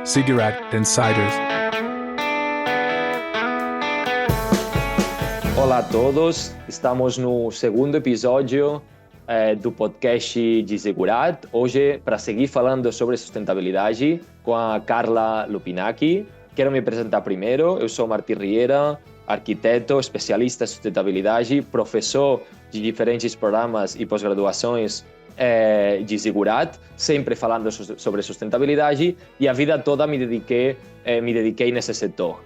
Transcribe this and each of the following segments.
Cigarette Insiders. Olá a todos, estamos no segundo episódio do podcast de Zigurat. Hoje, para seguir falando sobre sustentabilidade com a Carla Lupinaki. Quero me apresentar primeiro. Eu sou Martí Riera, arquiteto, especialista em sustentabilidade, professor de diferentes programas e pós-graduações de Zigurat, sempre falando sobre sustentabilidade, e a vida toda me dediquei nesse setor.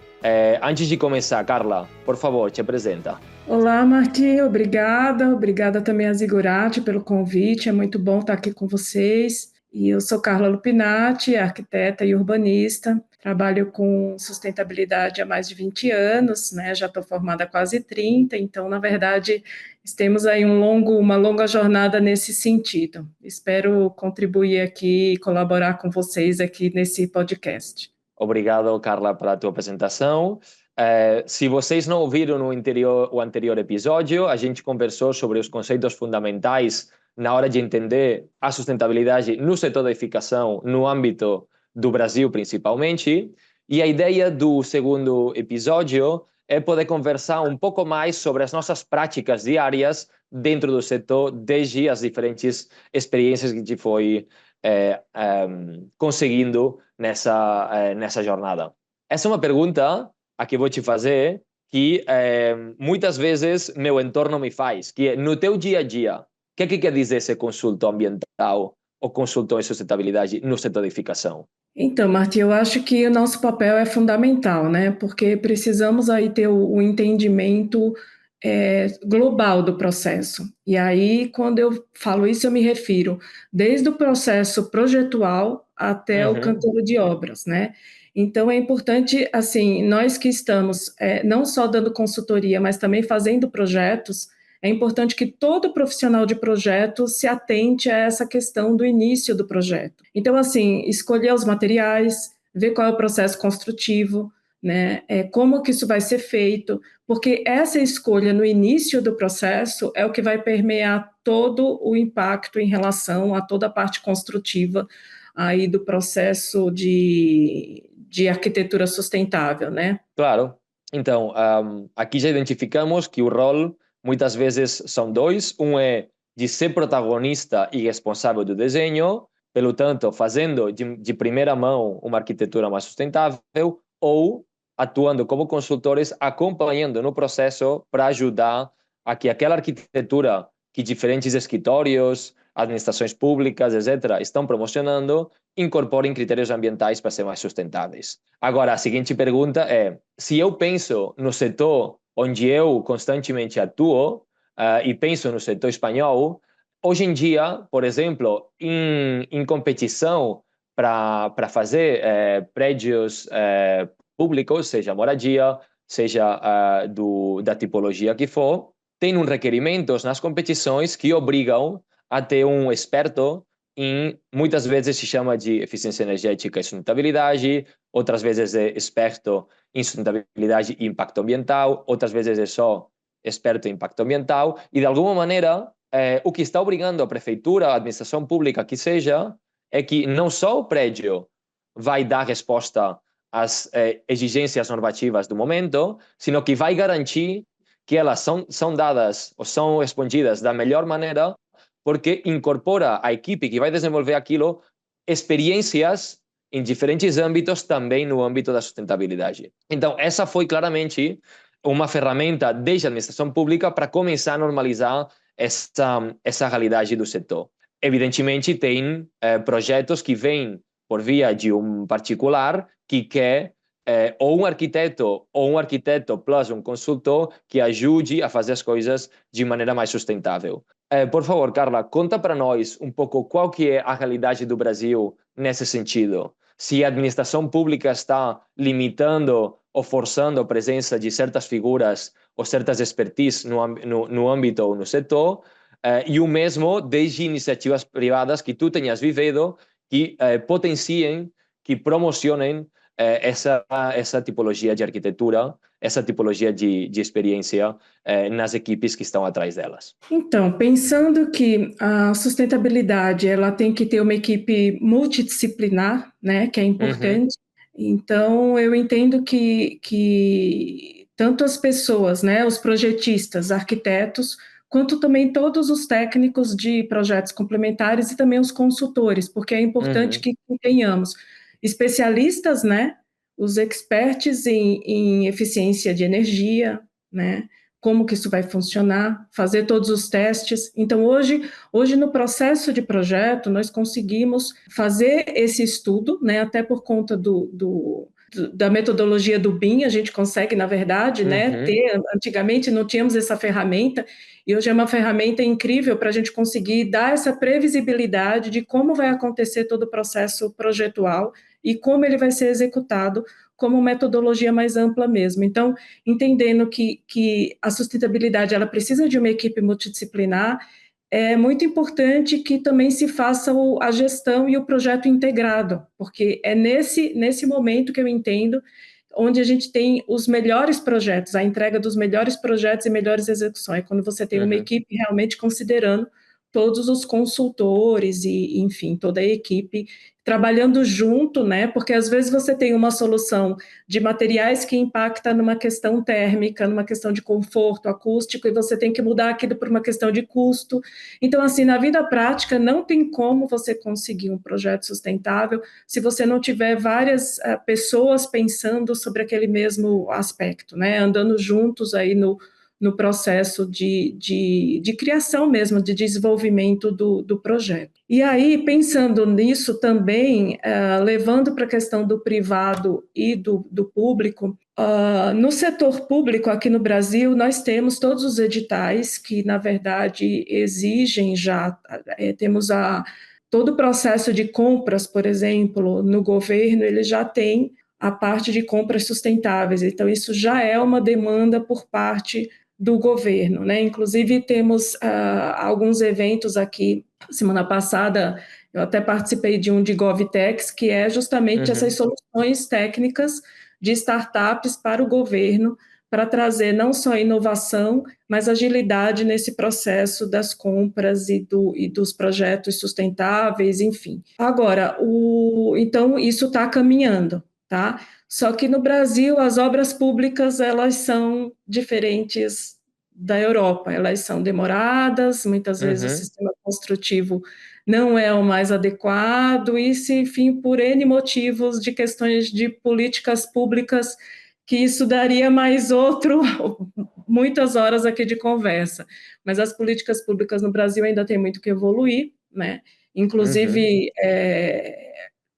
Antes de começar, Carla, por favor, te apresenta. Olá, Martim, obrigada também a Zigurat pelo convite, é muito bom estar aqui com vocês. E eu sou Carla Lupinati, arquiteta e urbanista, trabalho com sustentabilidade há mais de 20 anos, né? Já estou formada há quase 30, então, na verdade, temos aí uma longa jornada nesse sentido. Espero contribuir aqui e colaborar com vocês aqui nesse podcast. Obrigado, Carla, pela tua apresentação. Se vocês não ouviram o anterior episódio, a gente conversou sobre os conceitos fundamentais na hora de entender a sustentabilidade no setor da edificação, no âmbito do Brasil principalmente. E a ideia do segundo episódio é poder conversar um pouco mais sobre as nossas práticas diárias dentro do setor, desde as diferentes experiências que a gente foi conseguindo nessa jornada. Essa é uma pergunta a que vou te fazer que muitas vezes meu entorno me faz, que é no teu dia a dia, o que quer dizer ser consultor ambiental ou consultor em sustentabilidade no setor da edificação? Então, Martim, eu acho que o nosso papel é fundamental, né? Porque precisamos aí ter o entendimento global do processo. E aí, quando eu falo isso, eu me refiro desde o processo projetual até o canteiro de obras, né? Então, é importante, assim, nós que estamos não só dando consultoria, mas também fazendo projetos, é importante que todo profissional de projeto se atente a essa questão do início do projeto. Então, assim, escolher os materiais, ver qual é o processo construtivo, né? Como que isso vai ser feito, porque essa escolha no início do processo é o que vai permear todo o impacto em relação a toda a parte construtiva aí do processo de arquitetura sustentável, né? Claro. Então, aqui já identificamos que o rol muitas vezes são dois. Um é de ser protagonista e responsável do desenho, pelo tanto, fazendo de primeira mão uma arquitetura mais sustentável, ou atuando como consultores, acompanhando no processo para ajudar a que aquela arquitetura que diferentes escritórios, administrações públicas, etc., estão promocionando, incorporem critérios ambientais para ser mais sustentáveis. Agora, a seguinte pergunta é, se eu penso no setor onde eu constantemente atuo, e penso no setor espanhol, hoje em dia, por exemplo, em competição para fazer prédios públicos, seja moradia, seja da tipologia que for, tem requerimentos nas competições que obrigam a ter um experto muitas vezes se chama de eficiência energética e sustentabilidade, outras vezes é experto em sustentabilidade e impacto ambiental, outras vezes é só experto em impacto ambiental, e de alguma maneira o que está obrigando a prefeitura, a administração pública que seja, é que não só o prédio vai dar resposta às exigências normativas do momento, sino que vai garantir que elas são dadas ou são respondidas da melhor maneira, porque incorpora a equipe que vai desenvolver aquilo experiências em diferentes âmbitos, também no âmbito da sustentabilidade. Então, essa foi claramente uma ferramenta desde a administração pública para começar a normalizar essa realidade do setor. Evidentemente, tem projetos que vêm por via de um particular que quer ou um arquiteto plus um consultor que ajude a fazer as coisas de maneira mais sustentável. Por favor, Carla, conta para nós um pouco qual que é a realidade do Brasil nesse sentido. Se a administração pública está limitando ou forçando a presença de certas figuras ou certas expertise no âmbito ou no setor, e o mesmo desde iniciativas privadas que tu tenhas vivido, que potenciem, que promocionem essa tipologia de arquitetura, essa tipologia de experiência nas equipes que estão atrás delas. Então, pensando que a sustentabilidade ela tem que ter uma equipe multidisciplinar, né, que é importante, Então, eu entendo que tanto as pessoas, né, os projetistas, arquitetos, quanto também todos os técnicos de projetos complementares e também os consultores, porque é importante Uhum, que tenhamos especialistas, né, os experts em eficiência de energia, né, como que isso vai funcionar, fazer todos os testes. Então, hoje no processo de projeto, nós conseguimos fazer esse estudo, né, até por conta da metodologia do BIM, a gente consegue, na verdade, né, uhum, antigamente não tínhamos essa ferramenta, e hoje é uma ferramenta incrível para a gente conseguir dar essa previsibilidade de como vai acontecer todo o processo projetual e como ele vai ser executado como metodologia mais ampla mesmo. Então, entendendo que a sustentabilidade ela precisa de uma equipe multidisciplinar, é muito importante que também se faça a gestão e o projeto integrado, porque é nesse momento que eu entendo onde a gente tem os melhores projetos, a entrega dos melhores projetos e melhores execuções, quando você tem uma uhum. equipe realmente considerando todos os consultores e, enfim, toda a equipe trabalhando junto, né? Porque às vezes você tem uma solução de materiais que impacta numa questão térmica, numa questão de conforto acústico, e você tem que mudar aquilo por uma questão de custo. Então, assim, na vida prática, não tem como você conseguir um projeto sustentável se você não tiver várias pessoas pensando sobre aquele mesmo aspecto, né? Andando juntos aí no processo de criação mesmo, de desenvolvimento do projeto. E aí, pensando nisso também, levando para a questão do privado e do público, no setor público aqui no Brasil, nós temos todos os editais que, na verdade, exigem já, temos todo o processo de compras, por exemplo, no governo, ele já tem a parte de compras sustentáveis, então isso já é uma demanda por parte do governo, né? Inclusive temos alguns eventos aqui. Semana passada eu até participei de um de GovTechs, que é justamente essas Uhum, soluções técnicas de startups para o governo, para trazer não só inovação, mas agilidade nesse processo das compras e dos projetos sustentáveis, enfim. Agora, então isso está caminhando, tá? Só que no Brasil as obras públicas elas são diferentes da Europa, elas são demoradas, muitas vezes o uhum, sistema construtivo não é o mais adequado, e se, enfim, por N motivos de questões de políticas públicas, que isso daria mais muitas horas aqui de conversa. Mas as políticas públicas no Brasil ainda tem muito que evoluir, né? uhum, Inclusive,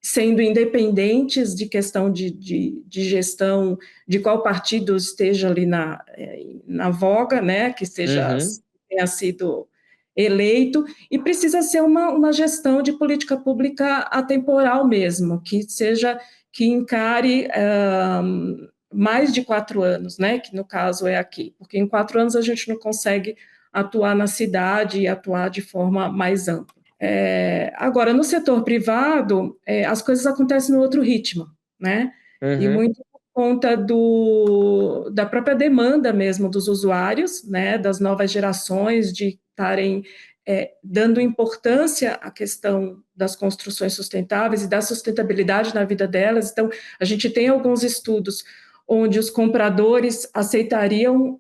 sendo independentes de questão de gestão, de qual partido esteja ali na voga, né? Que uhum, tenha sido eleito, e precisa ser uma gestão de política pública atemporal mesmo, que encare mais de 4 anos, né? Que no caso é aqui, porque em 4 anos a gente não consegue atuar na cidade e atuar de forma mais ampla. Agora, no setor privado, as coisas acontecem no outro ritmo, né? E uhum, muito por conta da própria demanda mesmo dos usuários, né? Das novas gerações de estarem dando importância à questão das construções sustentáveis e da sustentabilidade na vida delas. Então, a gente tem alguns estudos onde os compradores aceitariam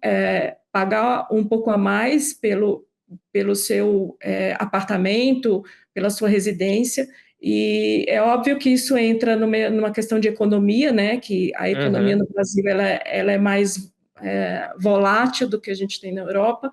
pagar um pouco a mais pelo seu apartamento, pela sua residência, e é óbvio que isso entra numa questão de economia, né, que a economia uhum, no Brasil ela é mais volátil do que a gente tem na Europa,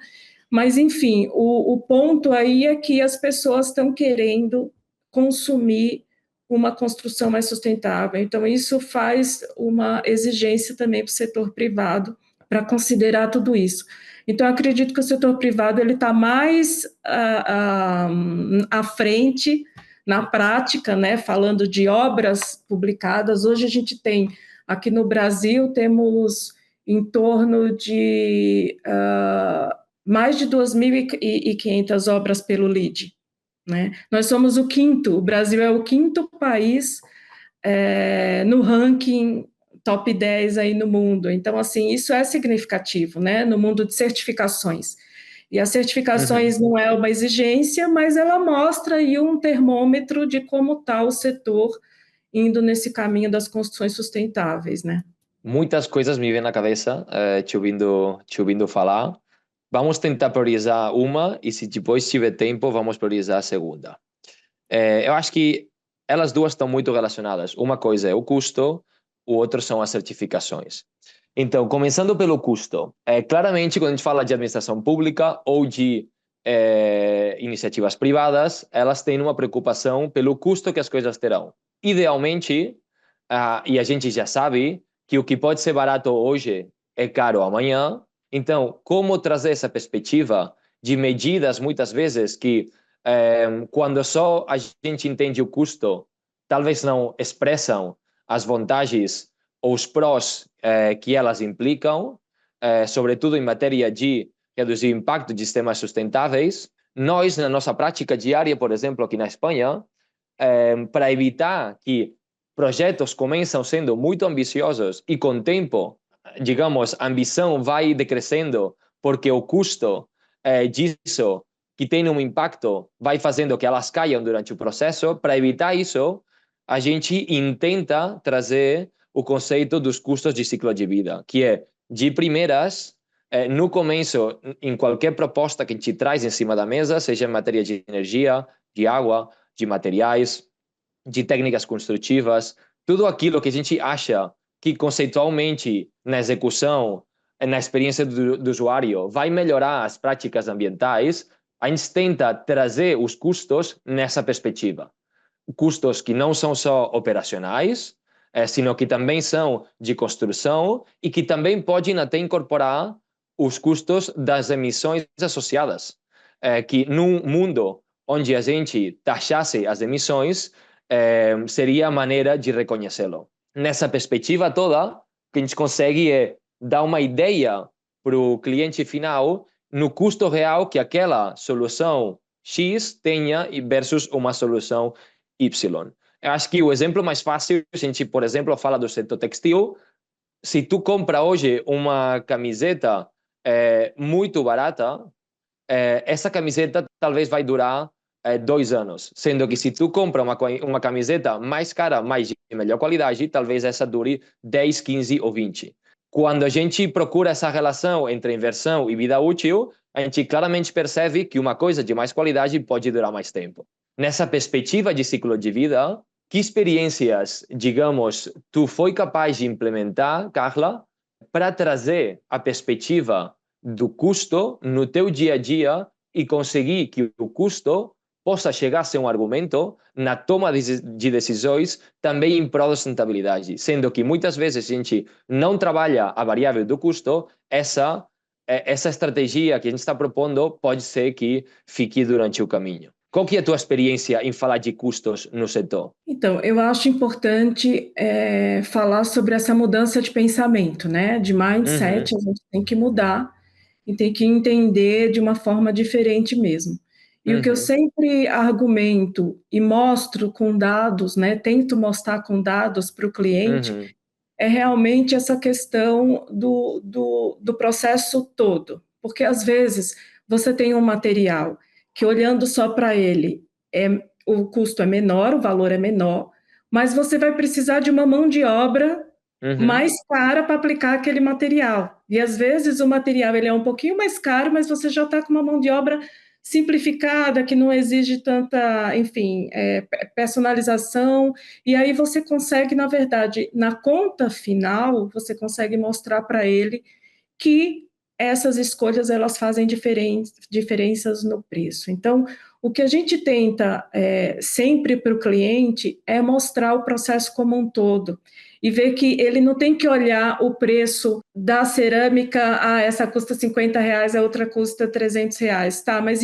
mas enfim, o ponto aí é que as pessoas estão querendo consumir uma construção mais sustentável, então isso faz uma exigência também para o setor privado para considerar tudo isso. Então, acredito que o setor privado ele está mais à frente na prática, né? Falando de obras publicadas, hoje a gente tem aqui no Brasil temos em torno de mais de 2.500 obras pelo LEED, né? Nós somos o Brasil é o quinto país no ranking top 10 aí no mundo. Então, assim, isso é significativo, né? No mundo de certificações. E as uhum. certificações não é uma exigência, mas ela mostra aí um termômetro de como está o setor indo nesse caminho das construções sustentáveis, né? Muitas coisas me vêm na cabeça, te ouvindo falar. Vamos tentar priorizar uma e se depois tiver tempo, vamos priorizar a segunda. Eu acho que elas duas estão muito relacionadas. Uma coisa é o custo, o outro são as certificações. Então, começando pelo custo, claramente quando a gente fala de administração pública ou de iniciativas privadas, elas têm uma preocupação pelo custo que as coisas terão. Idealmente, e a gente já sabe que o que pode ser barato hoje é caro amanhã. Então, como trazer essa perspectiva de medidas, muitas vezes, que quando só a gente entende o custo, talvez não expressam as vantagens ou os prós que elas implicam, sobretudo em matéria de reduzir o impacto de sistemas sustentáveis. Nós, na nossa prática diária, por exemplo, aqui na Espanha, para evitar que projetos começam sendo muito ambiciosos e com o tempo, digamos, a ambição vai decrescendo porque o custo disso que tem um impacto vai fazendo que elas caiam durante o processo. Para evitar isso, a gente intenta trazer o conceito dos custos de ciclo de vida, que é, de primeiras, no começo, em qualquer proposta que a gente traz em cima da mesa, seja em matéria de energia, de água, de materiais, de técnicas construtivas, tudo aquilo que a gente acha que conceitualmente na execução, na experiência do usuário, vai melhorar as práticas ambientais, a gente tenta trazer os custos nessa perspectiva. Custos que não são só operacionais, sino que também são de construção e que também podem até incorporar os custos das emissões associadas. Que num mundo onde a gente taxasse as emissões, seria a maneira de reconhecê-lo. Nessa perspectiva toda, o que a gente consegue é dar uma ideia para o cliente final no custo real que aquela solução X tenha versus uma solução Y. Eu acho que o exemplo mais fácil, a gente, por exemplo, fala do setor textil. Se tu compra hoje uma camiseta muito barata, essa camiseta talvez vai durar 2 anos, sendo que se tu compra uma camiseta mais cara, mais de melhor qualidade, talvez essa dure 10, 15 ou 20. Quando a gente procura essa relação entre inversão e vida útil, a gente claramente percebe que uma coisa de mais qualidade pode durar mais tempo. Nessa perspectiva de ciclo de vida, que experiências, digamos, tu foi capaz de implementar, Carla, para trazer a perspectiva do custo no teu dia a dia e conseguir que o custo possa chegar a ser um argumento na toma de decisões também em prol da sustentabilidade, sendo que muitas vezes a gente não trabalha a variável do custo, essa estratégia que a gente está propondo pode ser que fique durante o caminho. Qual que é a tua experiência em falar de custos no setor? Então, eu acho importante falar sobre essa mudança de pensamento, né? De mindset, a gente tem que mudar e tem que entender de uma forma diferente mesmo. E o que eu sempre argumento e mostro com dados, né? Tento mostrar com dados para o cliente, é realmente essa questão do processo todo. Porque, às vezes, você tem um material que, olhando só para ele, o custo é menor, o valor é menor, mas você vai precisar de uma mão de obra mais cara para aplicar aquele material. E, às vezes, o material ele é um pouquinho mais caro, mas você já está com uma mão de obra simplificada, que não exige tanta, enfim, personalização, e aí você consegue, na verdade, na conta final, você consegue mostrar para ele que essas escolhas elas fazem diferenças no preço. Então, o que a gente tenta sempre para o cliente é mostrar o processo como um todo e ver que ele não tem que olhar o preço da cerâmica, essa custa R$ 50, a outra custa R$ 300, tá? Mas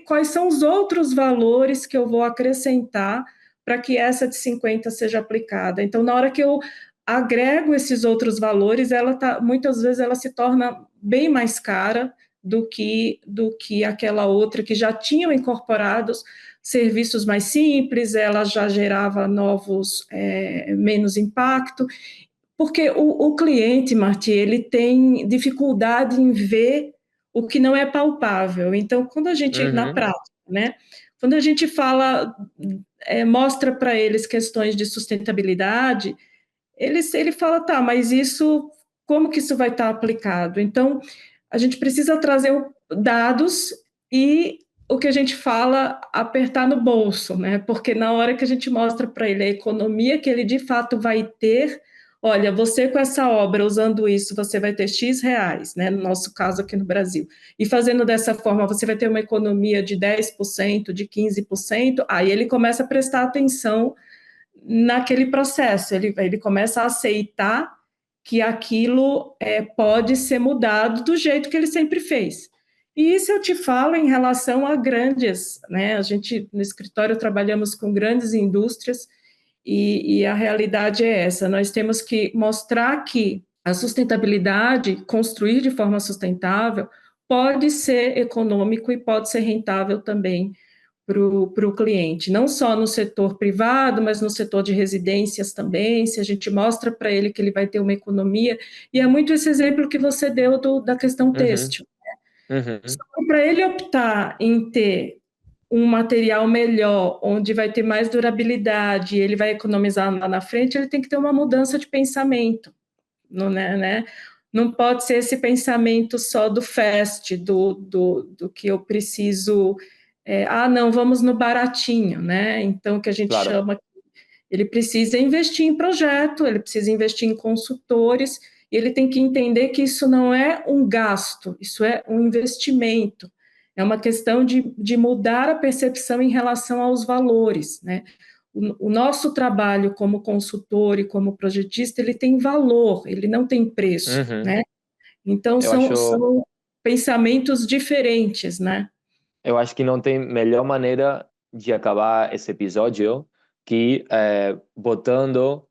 quais são os outros valores que eu vou acrescentar para que essa de 50 seja aplicada? Então, na hora que eu agrego esses outros valores, muitas vezes ela se torna bem mais cara do que aquela outra que já tinham incorporados serviços mais simples, ela já gerava menos impacto, porque o cliente, Marti, ele tem dificuldade em ver o que não é palpável. Então, quando a gente, na prática, né, Quando a gente fala, mostra para eles questões de sustentabilidade, ele fala, tá, mas isso, como que isso vai estar aplicado? Então, a gente precisa trazer dados e o que a gente fala, apertar no bolso, né? Porque na hora que a gente mostra para ele a economia que ele de fato vai ter, olha, você com essa obra, usando isso, você vai ter X reais, né? No nosso caso aqui no Brasil. E fazendo dessa forma, você vai ter uma economia de 10%, de 15%, aí ele começa a prestar atenção naquele processo, ele começa a aceitar que aquilo pode ser mudado do jeito que ele sempre fez. E isso eu te falo em relação a grandes, né? A gente no escritório trabalhamos com grandes indústrias e a realidade é essa. Nós temos que mostrar que a sustentabilidade, construir de forma sustentável, pode ser econômico e pode ser rentável também para o cliente, não só no setor privado, mas no setor de residências também. Se a gente mostra para ele que ele vai ter uma economia, e é muito esse exemplo que você deu da questão Uhum, têxtil. uhum, Para ele optar em ter um material melhor, onde vai ter mais durabilidade, ele vai economizar lá na frente, ele tem que ter uma mudança de pensamento, não, né? Não pode ser esse pensamento só do fast, do que eu preciso. Não, vamos no baratinho, né? Então, o que a gente claro. chama, ele precisa investir em projeto, ele precisa investir em consultores, e ele tem que entender que isso não é um gasto, isso é um investimento. É uma questão de mudar a percepção em relação aos valores, né? O nosso trabalho como consultor e como projetista, ele tem valor, ele não tem preço, Uhum. né? Então, Eu acho, são pensamentos diferentes, né? eu acho que não tem melhor maneira de acabar esse episódio que botando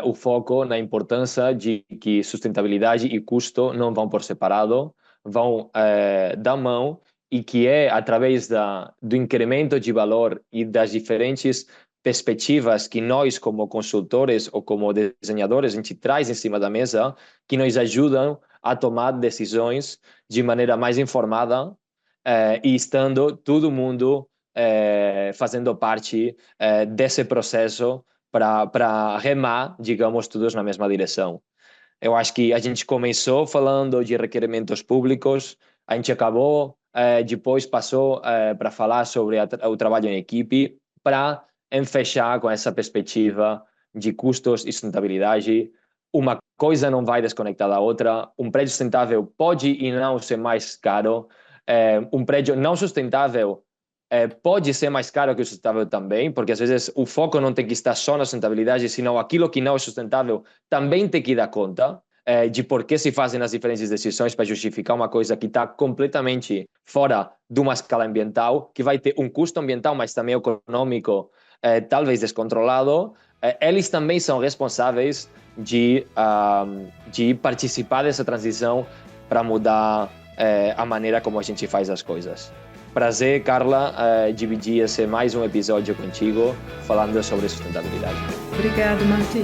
o foco na importância de que sustentabilidade e custo não vão por separado, vão dar mão, e que é através do incremento de valor e das diferentes perspectivas que nós, como consultores ou como desenhadores, a gente traz em cima da mesa, que nos ajudam a tomar decisões de maneira mais informada, e estando todo mundo fazendo parte desse processo para remar, digamos, todos na mesma direção. Eu acho que a gente começou falando de requerimentos públicos, a gente acabou, depois passou para falar sobre o trabalho em equipe, para fechar com essa perspectiva de custos e sustentabilidade. Uma coisa não vai desconectar da outra. Um prédio sustentável pode e não ser mais caro. Um prédio não sustentável pode ser mais caro que o sustentável também, porque às vezes o foco não tem que estar só na sustentabilidade, senão aquilo que não é sustentável também tem que dar conta de por que se fazem as diferentes decisões para justificar uma coisa que está completamente fora de uma escala ambiental, que vai ter um custo ambiental, mas também econômico, talvez descontrolado. Eles também são responsáveis de participar dessa transição para mudar a maneira como a gente faz as coisas. Prazer, Carla, dividir esse mais um episódio contigo, falando sobre sustentabilidade. Obrigada, Martim.